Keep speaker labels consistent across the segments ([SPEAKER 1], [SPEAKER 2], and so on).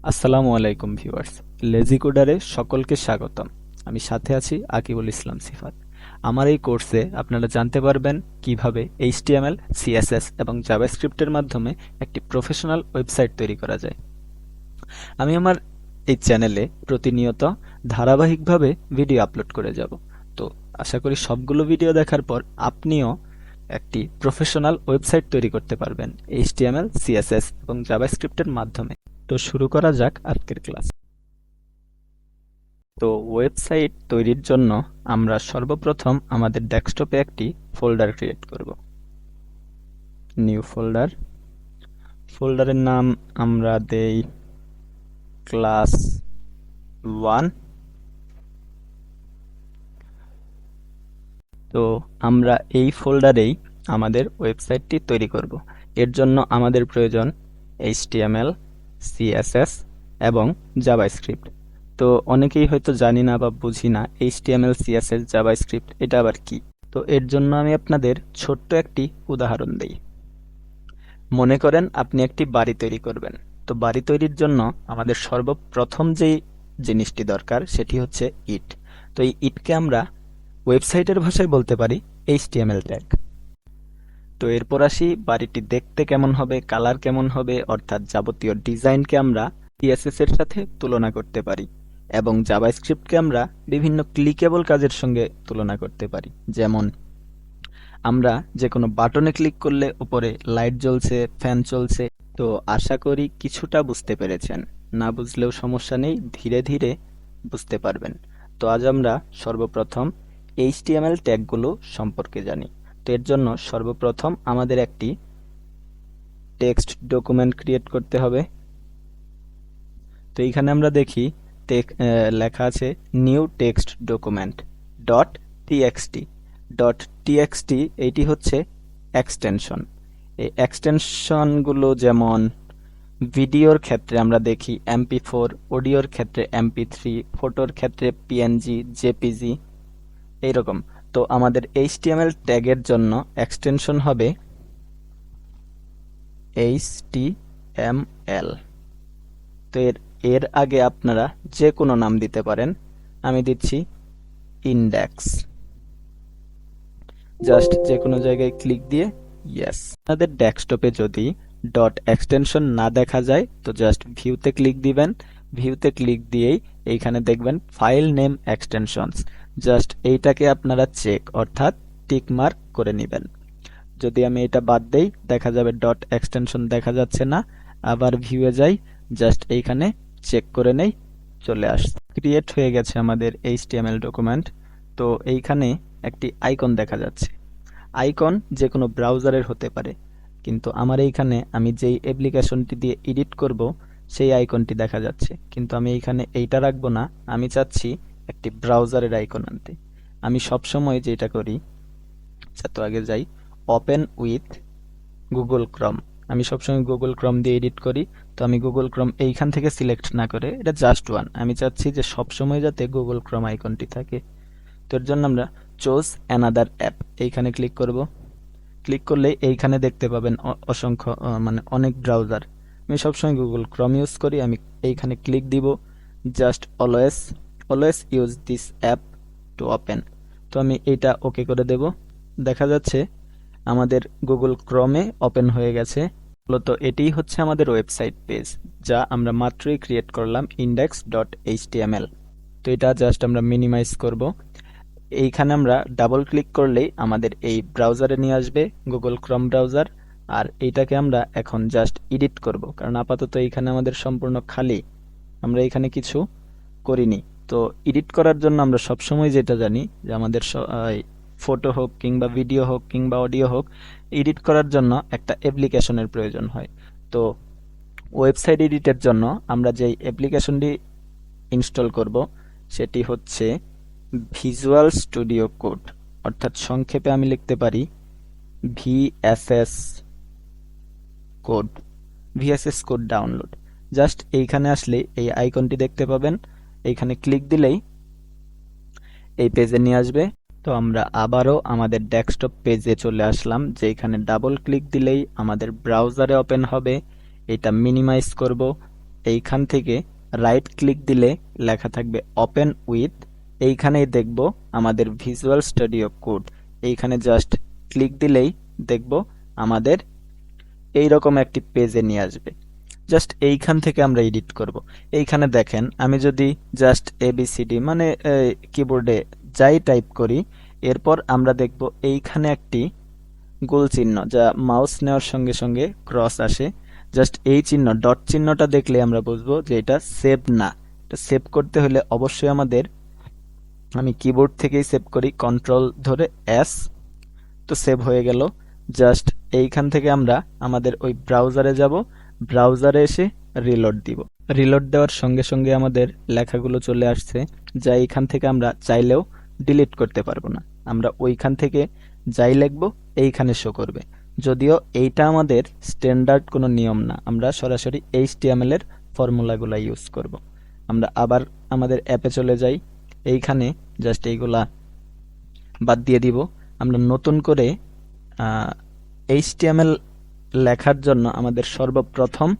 [SPEAKER 1] আসসালামু আলাইকুম viewers. Lazy কোডারে সকলকে স্বাগতম। আমি সাথে আছি আকিবুল ইসলাম সিফাত। আমার এই কোর্সে আপনারা জানতে পারবেন কিভাবে এইচটিএমএল, সিএসএস এবং জাভাস্ক্রিপ্টের মাধ্যমে একটি প্রফেশনাল ওয়েবসাইট তৈরি করা যায়। আমি আমার এই চ্যানেলে প্রতিনিয়ত ধারাবাহিকভাবে ভিডিও আপলোড করে যাব। তো আশা করি সবগুলো ভিডিও দেখার পর আপনিও একটি প্রফেশনাল ওয়েবসাইট তৈরি করতে পারবেন এইচটিএমএল, সিএসএস এবং জাভাস্ক্রিপ্টের মাধ্যমে। তো শুরু করা যাক আজকের ক্লাস। তো ওয়েবসাইট তৈরির জন্য আমরা সর্বপ্রথম আমাদের ডেস্কটপে একটি ফোল্ডার ক্রিয়েট করব। New folder. ফোল্ডারের নাম আমরা দেই ক্লাস 1। তো আমরা এই ফোল্ডারেই আমাদের ওয়েবসাইটটি তৈরি করব। এর জন্য আমাদের প্রয়োজন এইচটিএমএল, সিএসএস এবং জাভাস্ক্রিপ্ট। তো অনেকেই হয়তো জানি না বা বুঝি না এইচটিএমএল, সিএসএস, জাভাস্ক্রিপ্ট এটা আবার কি। তো এর জন্য আমি আপনাদের ছোট্ট একটি উদাহরণ দেই। মনে করেন আপনি একটি বাড়ি তৈরি করবেন। তো বাড়ি তৈরির জন্য আমাদের সর্বপ্রথম যেই জিনিসটি দরকার সেটি হচ্ছে ইট। তো এই ইটকে আমরা ওয়েবসাইটের ভাষায় বলতে পারি এইচটিএমএল ট্যাগ। তো এরপর আসি বাড়িটি দেখতে কেমন হবে, কালার কেমন হবে, অর্থাৎ যাবতীয় ডিজাইনকে আমরা সিএসএস এর সাথে তুলনা করতে পারি এবং জাভাস্ক্রিপ্টকে আমরা বিভিন্ন ক্লিকেবল কাজের সঙ্গে তুলনা করতে পারি। যেমন আমরা যে কোনো বাটনে ক্লিক করলে উপরে লাইট জ্বলছে, ফ্যান চলছে। তো আশা করি কিছুটা বুঝতে পেরেছেন। না বুঝলেও সমস্যা নেই, ধীরে ধীরে বুঝতে পারবেন। তো আজ আমরা সর্বপ্রথম এইচটিএমএল ট্যাগগুলো সম্পর্কে জানি। তো এর জন্য সর্বপ্রথম আমাদের একটি টেক্সট ডকুমেন্ট ক্রিয়েট করতে হবে। তো এইখানে আমরা দেখি লেখা আছে new text document dot TXT. Dot TXT এইটি হচ্ছে এক্সটেনশন। এই এক্সটেনশনগুলো যেমন ভিডিওর ক্ষেত্রে আমরা দেখি MP4, অডিওর ক্ষেত্রে MP3, ফটোর ক্ষেত্রে PNG, জেপিজি এইরকম। তো আমাদের এইচটিএমএল ট্যাগের জন্য এক্সটেনশন হবে HTML। তো এর এর আগে আপনারা যে কোনো নাম দিতে পারেন। আমি দিচ্ছি ইন্ডেক্স। জাস্ট যে কোনো জায়গায় ক্লিক দিয়ে ইয়েস। আপনাদের ডেস্কটপে যদি ডট এক্সটেনশন না দেখা যায় তো জাস্ট ভিউতে ক্লিক দিবেন। ভিউতে ক্লিক দিয়েই এইখানে দেখবেন ফাইল নেম এক্সটেনশনস। জাস্ট এইটাকে আপনারা চেক অর্থাৎ টিক মার্ক করে নেবেন। যদি আমি এটা বাদ দেই দেখা যাবে ডট এক্সটেনশন দেখা যাচ্ছে না। আবার ভিউয়ে যাই, জাস্ট এইখানে চেক করে নেই, চলে আসছে। ক্রিয়েট হয়ে গেছে আমাদের এইচটিএমএল ডকুমেন্ট। তো এইখানে একটি আইকন দেখা যাচ্ছে। আইকন যে কোনো ব্রাউজারের হতে পারে, কিন্তু আমার এইখানে আমি যেই অ্যাপ্লিকেশনটি দিয়ে এডিট করব সেই আইকনটি দেখা যাচ্ছে। কিন্তু আমি এইখানে এইটা রাখবো না, আমি চাচ্ছি একটি ব্রাউজারের আইকন আনতে। আমি সবসময় যেটা করি, তো আগে যাই ওপেন উইথ গুগল ক্রম। আমি সবসময় গুগল ক্রম দিয়ে এডিট করি। তো আমি গুগল ক্রম এইখান থেকে সিলেক্ট না করে এটা জাস্ট ওয়ান, আমি চাচ্ছি যে সবসময় যাতে গুগল ক্রম আইকনটি থাকে। তো এর জন্য আমরা চোজ অ্যানাদার অ্যাপ এইখানে ক্লিক করব। ক্লিক করলে এইখানে দেখতে পাবেন অসংখ্য মানে অনেক ব্রাউজার। আমি সবসময় গুগল ক্রম ইউজ করি। আমি এইখানে ক্লিক দিব। Just always always use this app to open. তো আমি এইটা ওকে করে দেব। দেখা যাচ্ছে আমাদের গুগল ক্রমে ওপেন হয়ে গেছে। মূলত এটিই হচ্ছে আমাদের ওয়েবসাইট পেজ, যা আমরা মাত্রই ক্রিয়েট করলাম index.html। তো এটা জাস্ট আমরা মিনিমাইজ করব। এইখানে আমরা ডাবল ক্লিক করলেই আমাদের এই ব্রাউজারে নিয়ে আসবে, গুগল ক্রম ব্রাউজার। আর এইটাকে আমরা এখন জাস্ট এডিট করব, কারণ আপাতত এইখানে আমাদের সম্পূর্ণ খালি, আমরা এখানে কিছু করিনি। তো এডিট করার জন্য আমরা সবসময় যেটা জানি যে আমাদের ফটো হোক কিংবা ভিডিও হোক কিংবা অডিও হোক, এডিট করার জন্য একটা অ্যাপ্লিকেশনের প্রয়োজন হয়। তো ওয়েবসাইট এডিটের জন্য আমরা যেই অ্যাপ্লিকেশনটি ইনস্টল করব সেটি হচ্ছে ভিজুয়াল স্টুডিও কোড, অর্থাৎ সংক্ষেপে আমি লিখতে পারি VSS code. VSS code download. Just এইখানে আসলে এই আইকনটি দেখতে পাবেন। এইখানে ক্লিক দিলেই এই পেজে নিয়ে আসবে। তো আমরা আবারও আমাদের ডেস্কটপ পেজে চলে আসলাম, যেখানে ডাবল ক্লিক দিলেই আমাদের ব্রাউজারে ওপেন হবে। এটা মিনিমাইজ করব। এইখান থেকে রাইট ক্লিক দিলে লেখা থাকবে ওপেন উইথ, এইখানেই দেখব আমাদের ভিজুয়াল স্টুডিও কোড। এইখানে জাস্ট ক্লিক দিলেই দেখব আমাদের এইরকম একটি পেজে নিয়ে আসবে। জাস্ট এইখান থেকে আমরা এডিট করব। এইখানে দেখেন আমি যদি জাস্ট এবিসিডি মানে কিবোর্ডে যাই টাইপ করি, এরপর আমরা দেখব এইখানে একটি গোল চিহ্ন যা মাউস নেওয়ার সঙ্গে সঙ্গে ক্রস আসে। জাস্ট এই চিহ্ন ডট চিহ্নটা দেখলে আমরা বুঝবো যে এটা সেভ না। এটা সেভ করতে হলে অবশ্যই আমাদের, আমি কিবোর্ড থেকেই সেভ করি, কন্ট্রোল ধরে এস, তো সেভ হয়ে গেল। জাস্ট এইখান থেকে আমরা আমাদের ওই ব্রাউজারে যাব, ব্রাউজারে এসে রিলোড দিব। রিলোড দেওয়ার সঙ্গে সঙ্গে আমাদের লেখাগুলো চলে আসছে, যা এইখান থেকে আমরা চাইলেও ডিলিট করতে পারবো না। আমরা ওইখান থেকে যাই লিখব এইখানে শো করবে। যদিও এইটা আমাদের স্ট্যান্ডার্ড কোনো নিয়ম না, আমরা সরাসরি এইচটিএমএল এর ফর্মুলাগুলো ইউজ করব। আমরা আবার আমাদের অ্যাপে চলে যাই, এইখানে জাস্ট এইগুলা বাদ দিয়ে দিব। আমরা নতুন করে এইচটিএমএল লেখার জন্য আমাদের সর্বপ্রথম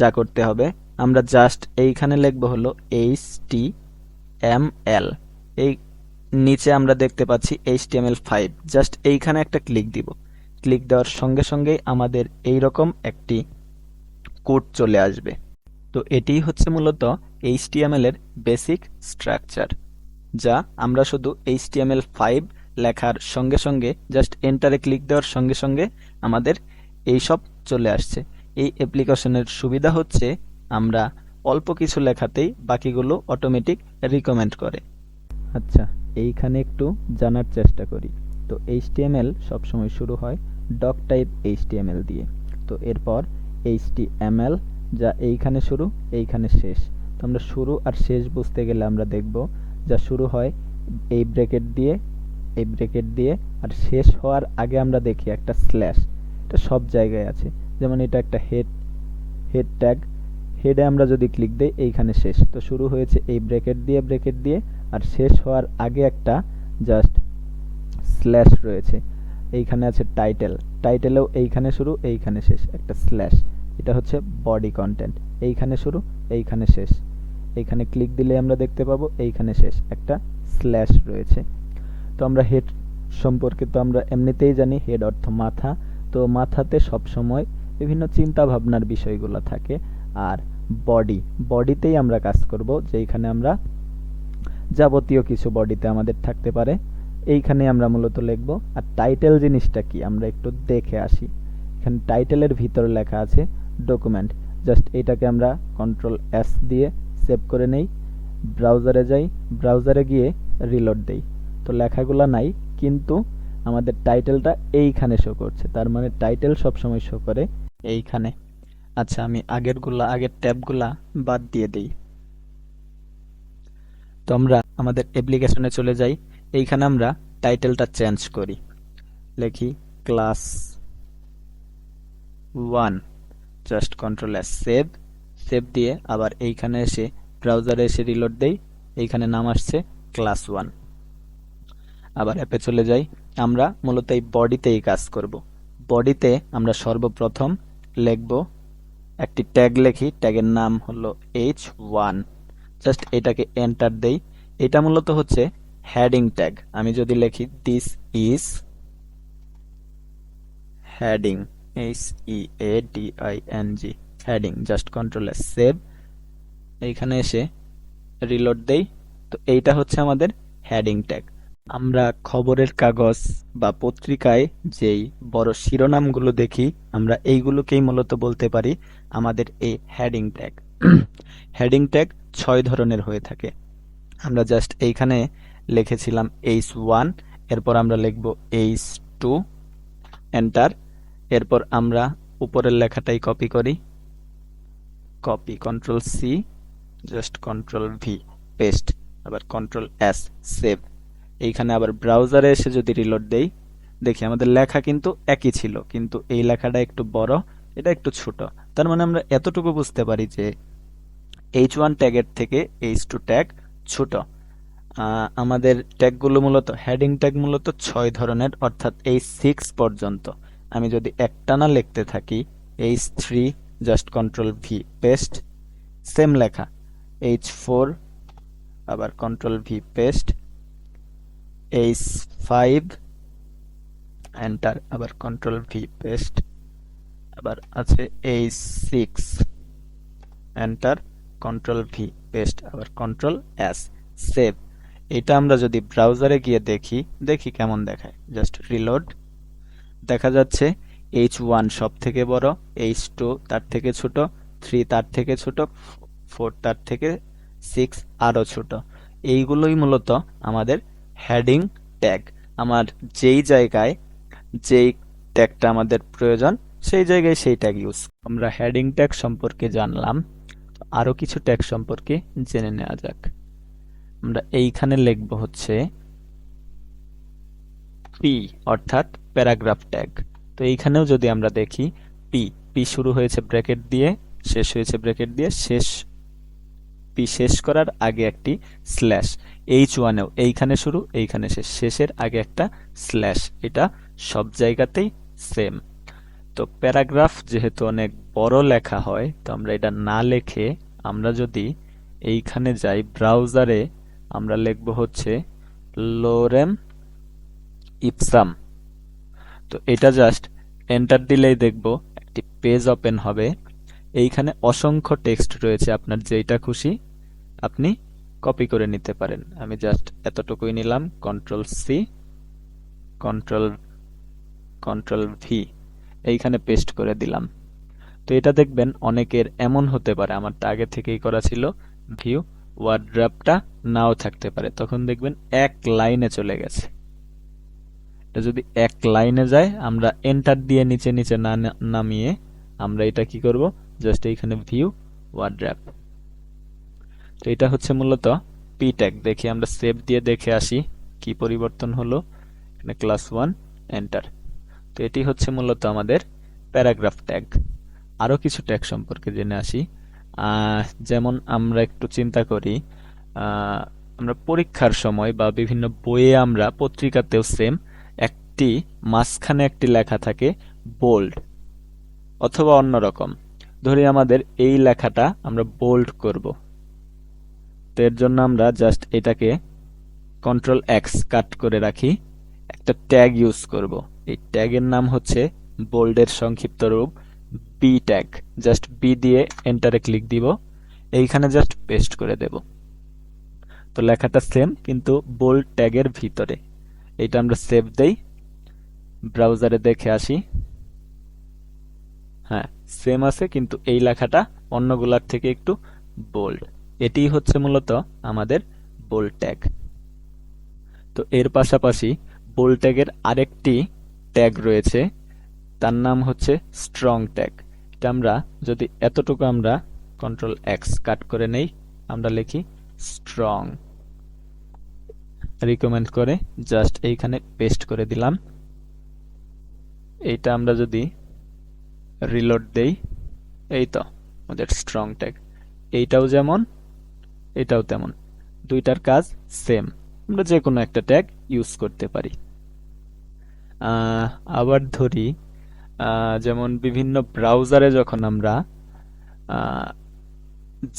[SPEAKER 1] যা করতে হবে, আমরা জাস্ট এইখানে লিখব হলো HTML। এই নিচে আমরা দেখতে পাচ্ছি HTML5, জাস্ট এইখানে একটা ক্লিক দিব। ক্লিক দেওয়ার সঙ্গে সঙ্গেই আমাদের এইরকম একটি কোড চলে আসবে। তো এটিই হচ্ছে মূলত HTML এর বেসিক স্ট্রাকচার, যা আমরা শুধু HTML5 লেখার সঙ্গে সঙ্গে জাস্ট এন্টারে ক্লিক দেওয়ার সঙ্গে সঙ্গে আমাদের এই সব চলে আসছে। এই অ্যাপ্লিকেশনের সুবিধা হচ্ছে আমরা অল্প কিছু লেখাতেই বাকিগুলো অটোমেটিক রিকমেন্ড করে। আচ্ছা, এইখানে একটু জানার চেষ্টা করি। তো HTML সবসময় শুরু হয় ডক টাইপ HTML দিয়ে। তো এরপর HTML, যা এইখানে শুরু এইখানে শেষ। তো আমরা শুরু আর শেষ বুঝতে গেলে আমরা দেখব যা শুরু হয় এই ব্র্যাকেট দিয়ে, এই ব্র্যাকেট দিয়ে, আর শেষ হওয়ার আগে আমরা দেখি একটা স্ল্যাশ। এটা সব জায়গায় আছে, যেমন এটা একটা হেড ট্যাগ, হেডে আমরা যদি ক্লিক দেই এইখানে শেষ। তো শুরু হয়েছে এই ব্র্যাকেট দিয়ে, আর শেষ হওয়ার আগে একটা জাস্ট স্ল্যাশ রয়েছে। এইখানে আছে টাইটেল, টাইটেলেও এইখানে শুরু এইখানে শেষ একটা স্ল্যাশ। এটা হচ্ছে বডি কন্টেন্ট, এইখানে শুরু এইখানে শেষ। এইখানে ক্লিক দিলে আমরা দেখতে পাবো এইখানে শেষ একটা স্ল্যাশ রয়েছে। তো আমরা হেড সম্পর্কে তো আমরা এমনিতেই জানি, হেড অর্থ মাথা। তো মাথাতে সবসময় বিভিন্ন চিন্তা ভাবনার বিষয়গুলো থাকে। আর বডিতেই আমরা কাজ করব, যেখানে আমরা যাবতীয় কিছু বডিতে আমাদের থাকতে পারে, এইখানে আমরা মূলত লিখব। আর টাইটেল জিনিসটা কি আমরা একটু দেখে আসি। এখানে টাইটেলের ভিতরে লেখা আছে ডকুমেন্ট। জাস্ট এটাকে আমরা কন্ট্রোল-S দিয়ে সেভ করে নেই, ব্রাউজারে যাই, ব্রাউজারে গিয়ে রিলোড দেই। তো লেখাগুলো নাই, কিন্তু আমাদের টাইটেলটা এইখানে শো করছে। তার মানে টাইটেল সবসময় শো করে এইখানে। আচ্ছা, আমি আগের ট্যাবগুলা বাদ দিয়ে দেই। তো আমরা আমাদের অ্যাপ্লিকেশনে চলে যাই, এইখানে আমরা টাইটেলটা চেঞ্জ করি, লিখি ক্লাস 1, জাস্ট কন্ট্রোল-S সেভ দিয়ে আবার এইখানে এসে ব্রাউজারে এসে রিলোড দেই, এইখানে নাম আসছে ক্লাস 1। আবার অ্যাপে চলে যাই, আমরা মূলত এই বডিতেই কাজ করব। বডিতে আমরা সর্বপ্রথম লিখব একটি ট্যাগ, লিখি ট্যাগের নাম হলো H1, জাস্ট এটাকে এন্টার দেই। এটা মূলত হচ্ছে হেডিং ট্যাগ। আমি যদি লিখি this is heading, HEADING, heading, just control S save, এইখানে এসে রিলোড দেই। তো এইটা হচ্ছে আমাদের হেডিং ট্যাগ। আমরা খবরের কাগজ বা পত্রিকায় যেই বড় শিরোনামগুলো দেখি, আমরা এইগুলোকেই মূলত বলতে পারি আমাদের এই হেডিং ট্যাগ। হেডিং ট্যাগ 6 ধরনের হয়ে থাকে। আমরা জাস্ট এইখানে লিখেছিলাম H1, এরপর আমরা লিখব H2, এন্টার। এরপর আমরা উপরের লেখাটাই কপি করি, কপি, কন্ট্রোল-C, জাস্ট কন্ট্রোল-V পেস্ট, আবার কন্ট্রোল-S সেভ। এইখানে আবার ব্রাউজারে এসে যদি রিলোড দেই, দেখি আমাদের লেখা কিন্তু একই ছিল, কিন্তু এই লেখাটা একটু বড়, এটা একটু ছোট। তার মানে আমরা এতটুকু বুঝতে পারি যে H1 ট্যাগের থেকে H2 ট্যাগ ছোট। আমাদের ট্যাগগুলো মূলত, হেডিং ট্যাগ মূলত 6 ধরনের, অর্থাৎ H6 পর্যন্ত। আমি যদি একটানা লিখতে থাকি H3, জাস্ট কন্ট্রোল-V পেস্ট, সেম লেখা H4, আবার control V paste, H5 enter, আবার কন্ট্রোল ভি পেস্ট, আবার আছে H6 enter, control V paste, আবার কন্ট্রোল এস, সেভ। এটা আমরা যদি ব্রাউজারে গিয়ে দেখি, দেখি কেমন দেখায়। জাস্ট রিলোড, দেখা যাচ্ছে H1 সব থেকে বড়, H2 তার থেকে ছোট, 3 তার থেকে ছোট, 4 তার থেকে 6 আরো ছোট। এইগুলোই মূলত আমাদের হেডিং ট্যাগ। আমার যেই জায়গায় যেই ট্যাগটা আমাদের প্রয়োজন সেই জায়গায় সেই ট্যাগ ইউজ। আমরা হেডিং ট্যাগ সম্পর্কে জানলাম, আরো কিছু ট্যাগ সম্পর্কে জেনে নেওয়া যাক। আমরা এইখানে লিখব হচ্ছে পি, অর্থাৎ প্যারাগ্রাফ ট্যাগ। তো এইখানেও যদি আমরা দেখি পি, পি শুরু হয়েছে ব্র্যাকেট দিয়ে, শেষ হয়েছে ব্র্যাকেট দিয়ে, শেষ পি শেষ করার আগে একটি স্ল্যাশ। H1এও এইখানে শুরু, এইখানে শেষ, শেষের আগে একটা স্ল্যাশ। এটা সব জায়গাতেই সেম। তো প্যারাগ্রাফ যেহেতু অনেক বড় লেখা হয়, তো আমরা এটা না লিখে আমরা যদি এইখানে যাই ব্রাউজারে, আমরা লিখব হচ্ছে লোরেম ইপসাম। তো এটা জাস্ট এন্টার দিলেই দেখব একটি পেজ ওপেন হবে। এইখানে অসংখ্য টেক্সট রয়েছে, আপনার যেটা খুশি আপনি কপি করে নিতে পারেন। আমি জাস্ট এতটুকুই নিলাম, control C, control control V, এইখানে পেস্ট করে দিলাম। তো এটা দেখবেন অনেকের এমন হতে পারে, আমারটা আগে থেকেই করা ছিল, ভিউ ওয়ার্ড্রপটা নাও থাকতে পারে, তখন দেখবেন এক লাইনে চলে গেছে। এটা যদি এক লাইনে যায়, আমরা এন্টার দিয়ে নিচে নিচে না নামিয়ে আমরা এটা কি করব, জাস্ট এইখানে ভিউ ওয়ার্ড্রপ। তো এটা হচ্ছে মূলত পি ট্যাগ। দেখি আমরা সেভ দিয়ে দেখে আসি কি পরিবর্তন হলো। এখানে ক্লাস 1 এন্টার। তো এটি হচ্ছে মূলত আমাদের প্যারাগ্রাফ ট্যাগ। আরো কিছু ট্যাগ সম্পর্কে জেনে আসি। যেমন আমরা একটু চিন্তা করি, আমরা পরীক্ষার সময় বা বিভিন্ন বইয়ে, আমরা পত্রিকাতেও সেম একটি মাঝখানে একটি লেখা থাকে বোল্ড অথবা অন্যরকম। ধরি আমাদের এই লেখাটা আমরা বোল্ড করব, তো এর জন্য আমরা জাস্ট এটাকে কন্ট্রোল এক্স কাট করে রাখি, একটা ট্যাগ ইউজ করব। এই ট্যাগের নাম হচ্ছে বোল্ডের সংক্ষিপ্ত রূপ বি ট্যাগ। জাস্ট বি দিয়ে এন্টারে ক্লিক দিব, এইখানে জাস্ট পেস্ট করে দেব। তো লেখাটা সেম কিন্তু বোল্ড ট্যাগের ভিতরে। এইটা আমরা সেভ দেই, ব্রাউজারে দেখে আসি। হ্যাঁ, সেম আছে কিন্তু এই লেখাটা অন্যগুলার থেকে একটু বোল্ড। এটিই হচ্ছে মূলত আমাদের বোল্ড ট্যাগ। তো এর পাশাপাশি বোল্ড ট্যাগের আরেকটি ট্যাগ রয়েছে, তার নাম হচ্ছে স্ট্রং ট্যাগ। এটা আমরা যদি এতটুকু আমরা কন্ট্রোল এক্স কাট করে নেই, আমরা লিখি স্ট্রং, রিকমেন্ড করে জাস্ট এইখানে পেস্ট করে দিলাম। এইটা আমরা যদি রিলোড দেই, এই তো আমাদের স্ট্রং ট্যাগ। এইটাও যেমন এটাও তেমন, দুইটার কাজ সেম। আমরা যে কোনো একটা ট্যাগ ইউজ করতে পারি। আবার ধরি, যেমন বিভিন্ন ব্রাউজারে যখন আমরা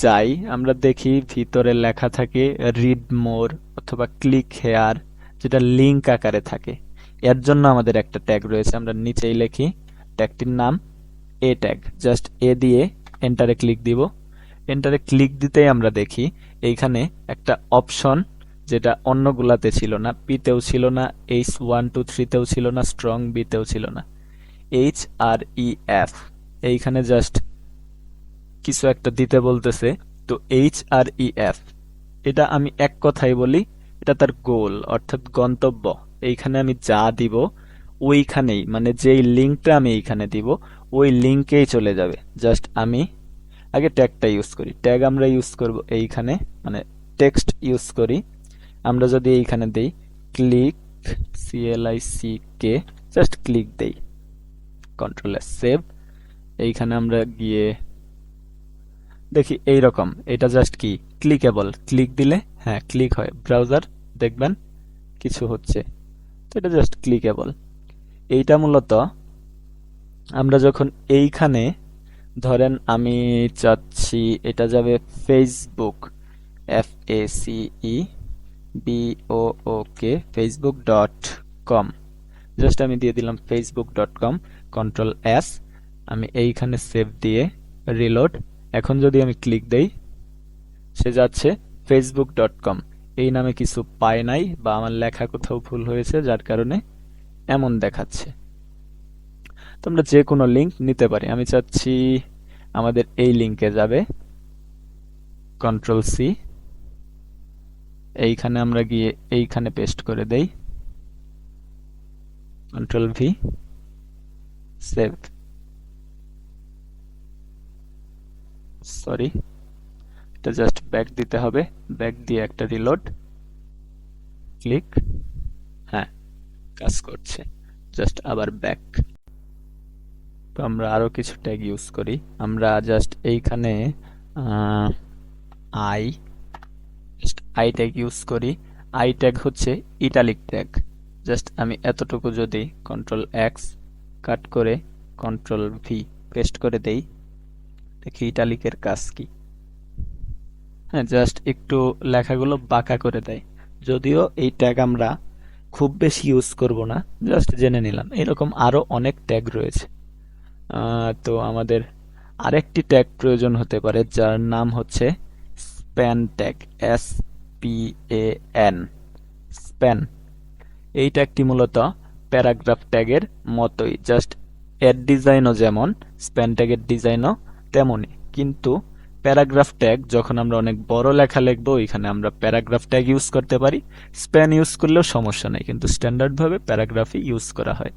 [SPEAKER 1] যাই, আমরা দেখি ভিতরে লেখা থাকে রিড মোর অথবা ক্লিক হেয়ার, যেটা লিংক আকারে থাকে। এর জন্য আমাদের একটা ট্যাগ রয়েছে, আমরা নিচেই লিখি ট্যাগটির নাম এ ট্যাগ। জাস্ট এ দিয়ে এন্টারে ক্লিক দিব। এন্টারে ক্লিক দিতেই আমরা দেখি এইখানে একটা অপশন, যেটা অন্যগুলাতে ছিল না, পিতেও ছিল না, H1 2 3তেও ছিল না, স্ট্রং বিতেও ছিল না, HREF। এইখানে জাস্ট কিছু একটা দিতে বলতেছে। তো HREF, এটা আমি এক কথাই বলি, এটা তার গোল অর্থাৎ গন্তব্য। এইখানে আমি যা দিব ওইখানেই, মানে যেই লিঙ্কটা আমি এইখানে দিব ওই লিঙ্কেই চলে যাবে। জাস্ট আমি আগে ট্যাগটা ইউজ করি। ট্যাগ আমরা ইউজ করব এইখানে, মানে টেক্সট ইউজ করি। আমরা যদি এইখানে দেই ক্লিক, CLICK, জাস্ট ক্লিক দেই, কন্ট্রোল এস, সেভ। এইখানে আমরা গিয়ে দেখি এইরকম, এটা জাস্ট কি ক্লিকেবল, ক্লিক দিলে হ্যাঁ ক্লিক হয়, ব্রাউজার দেখবেন কিছু হচ্ছে। তো এটা জাস্ট ক্লিকেবল। এইটা মূলত আমরা যখন এইখানে ধরেন আমি চাচ্ছি এটা যাবে ফেসবুক, FACEBOOK, facebook.com। জাস্ট আমি দিয়ে দিলাম facebook.com, Ctrl+S। আমি এইখানে সেভ দিয়ে রিলোড। এখন যদি আমি ক্লিক দেই, সে যাচ্ছে facebook.com। এই নামে কিছু পায় নাই বা আমার লেখা কোথাও ভুল হয়েছে, যার কারণে এমন দেখাচ্ছে। তোমরা যে কোনো লিঙ্ক নিতে পারি। আমি চাচ্ছি আমাদের এই লিঙ্কে যাবে, Ctrl+C। এইখানে আমরা গিয়ে এইখানে পেস্ট করে দেই, Ctrl+V, সেভ। সরি, এটা জাস্ট ব্যাক দিতে হবে। ব্যাক দিয়ে একটা রিলোড, ক্লিক। হ্যাঁ, কাজ করছে। জাস্ট আবার ব্যাক। তো আমরা আরো কিছু ট্যাগ ইউজ করি। আমরা জাস্ট এইখানে আই আই ট্যাগ ইউজ করি। আই ট্যাগ হচ্ছে ইটালিক ট্যাগ। জাস্ট আমি এতটুকু যদি Ctrl+X কাট করে Ctrl+V পেস্ট করে দেই, দেখি ইটালিকের কাজ কি। হ্যাঁ, জাস্ট একটু লেখাগুলো বাঁকা করে দেয়। যদিও এই ট্যাগ আমরা খুব বেশি ইউজ করব না, জাস্ট জেনে নিলাম। এরকম আরো অনেক ট্যাগ রয়েছে। তো আমাদের আরেকটি ট্যাগ প্রয়োজন হতে পারে, যার নাম হচ্ছে স্প্যান ট্যাগ, SPAN, স্প্যান। এই ট্যাগটি মূলত প্যারাগ্রাফ ট্যাগের মতোই, জাস্ট এর ডিজাইনও যেমন, স্প্যান ট্যাগের ডিজাইনও তেমনই। কিন্তু প্যারাগ্রাফ ট্যাগ যখন আমরা অনেক বড় লেখা লিখবো, এখানে আমরা প্যারাগ্রাফ ট্যাগ ইউজ করতে পারি। স্প্যান ইউজ করলেও সমস্যা নেই, কিন্তু স্ট্যান্ডার্ডভাবে প্যারাগ্রাফই ইউজ করা হয়।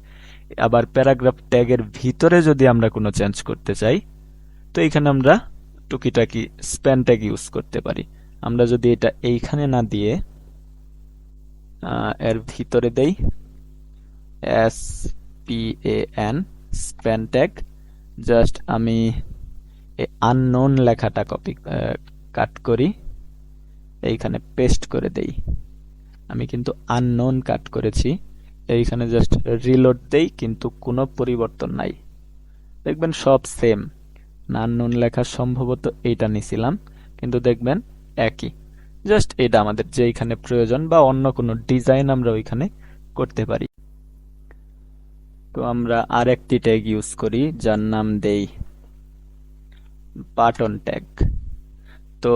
[SPEAKER 1] আবার প্যারাগ্রাফ ট্যাগের ভিতরে যদি আমরা কোনো চেঞ্জ করতে চাই, তো এখানে আমরা টুকিটাকি স্প্যান ট্যাগ ইউজ করতে পারি। আমরা যদি এটা এইখানে না দিয়ে এর ভিতরে দেই, SPAN, স্প্যান ট্যাগ। জাস্ট আমি আননোন লেখাটা কাট করি, এইখানে পেস্ট করে দেই। আমি কিন্তু আননোন কাট করেছি। এইখানে জাস্ট রিলোড দেই, কিন্তু কোনো পরিবর্তন নাই। দেখবেন সব সেম। আননোন লেখা সম্ভবত এইটা নিছিলাম, কিন্তু দেখবেন একই। জাস্ট এটা আমাদের যে এখানে প্রয়োজন, বা অন্য কোনো ডিজাইন আমরা ওইখানে করতে পারি। তো আমরা আরেকটি ট্যাগ ইউজ করি, যার নাম দেই বাটন ট্যাগ। তো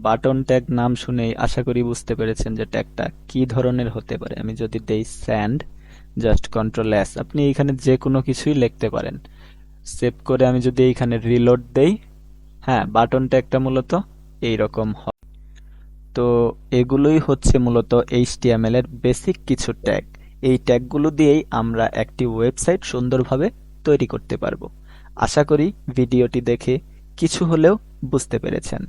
[SPEAKER 1] বাটন ট্যাগ নাম শুনেই আশা করি বুঝতে পেরেছেন যে ট্যাগটা কি ধরনের হতে পারে। আমি যদি দেই স্যান্ড, জাস্ট Ctrl+S, আপনি এইখানে যে কোনো কিছুই লিখতে পারেন। সেভ করে আমি যদি এইখানে রিলোড দেই, হ্যাঁ, বাটন ট্যাগটা মূলত এইরকম হয়। তো এগুলোই হচ্ছে মূলত HTML এর বেসিক কিছু ট্যাগ। এই ট্যাগগুলো দিয়েই আমরা একটি ওয়েবসাইট সুন্দরভাবে তৈরি করতে পারবো। আশা করি ভিডিওটি দেখে কিছু হলেও বুঝতে পেরেছেন।